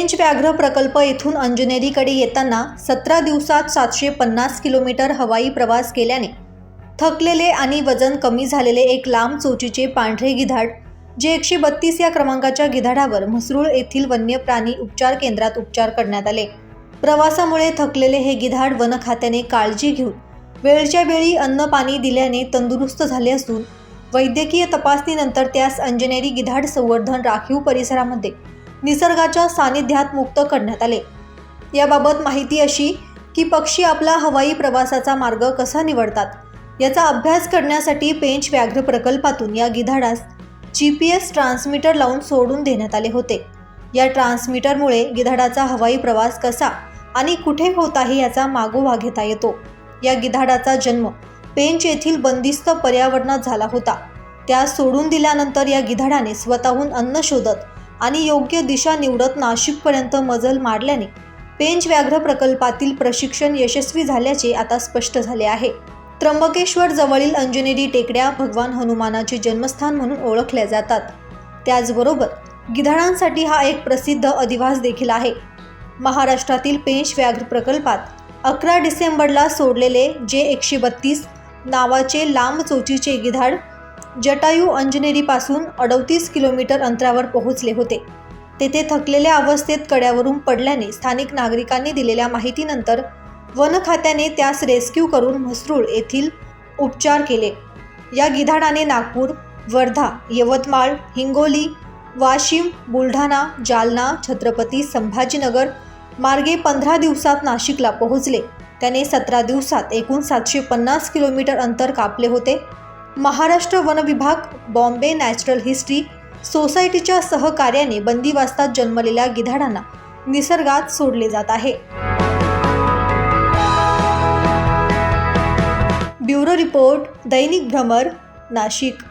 पेंच व्याघ्र प्रकल्प येथून अंजनेरीकडे येताना 17 दिवसात 750 किलोमीटर हवाई प्रवास केल्याने थकलेले आणि वजन कमी झालेले एक लांब चोचीचे पांढरे गिधाड जे 132 या क्रमांकाच्या गिधाडावर म्हसरूळ येथील वन्य प्राणी उपचार केंद्रात उपचार करण्यात आले। प्रवासामुळे थकलेले हे गिधाड वन खात्याने काळजी घेऊन वेळच्या वेळी अन्न पाणी दिल्याने तंदुरुस्त झाले असून वैद्यकीय तपासणीनंतर त्यास अंजनेरी गिधाड संवर्धन राखीव परिसरामध्ये निसर्गाच्या सानिध्यात मुक्त करण्यात आले। याबाबत माहिती अशी की पक्षी आपला हवाई प्रवासाचा मार्ग कसा निवडतात याचा अभ्यास करण्यासाठी पेंच व्याघ्र प्रकल्पातून या गिधाडास GPS ट्रान्समीटर लावून सोडून देण्यात आले होते। या ट्रान्समीटरमुळे गिधाडाचा हवाई प्रवास कसा आणि कुठे होत आहे याचा मागोवा घेता येतो। या गिधाडाचा जन्म पेंच येथील बंदिस्त पर्यावरणात झाला होता। त्यास सोडून दिल्यानंतर या गिधाडाने स्वतःहून अन्न शोधत आणि योग्य दिशा निवडत नाशिकपर्यंत मजल मारल्याने पेंच व्याघ्र प्रकल्पातील प्रशिक्षण यशस्वी झाल्याचे आता स्पष्ट झाले आहे। त्र्यंबकेश्वर जवळील अंजनेरी टेकड्या भगवान हनुमानाचे जन्मस्थान म्हणून ओळखल्या जातात। त्याचबरोबर गिधाडांसाठी हा एक प्रसिद्ध अधिवास देखील आहे। महाराष्ट्रातील पेंच व्याघ्र प्रकल्पात 11 डिसेंबरला सोडलेले जे 132 नावाचे लांब चोचीचे गिधाड जटायू अंजनेरीपासून 38 किलोमीटर अंतरावर पोहोचले होते। तेथे थकलेल्या अवस्थेत कड्यावरून पडल्याने स्थानिक नागरिकांनी दिलेल्या माहितीनंतर वन खात्याने त्यास रेस्क्यू करून म्हसरूळ येथील उपचार केले। या गिधाडाने नागपूर, वर्धा, यवतमाळ, हिंगोली, वाशिम, बुलढाणा, जालना, छत्रपती संभाजीनगर मार्गे 15 दिवसात नाशिकला पोहोचले। त्याने 17 दिवसात एकूण 750 किलोमीटर अंतर कापले होते। महाराष्ट्र वन विभाग, बॉम्बे नॅचरल हिस्ट्री सोसायटीच्या सहकार्याने बंदिवासतात जन्मलेल्या गिधाडांना निसर्गात सोडले जात आहे। ब्युरो रिपोर्ट, दैनिक भ्रमर, नाशिक।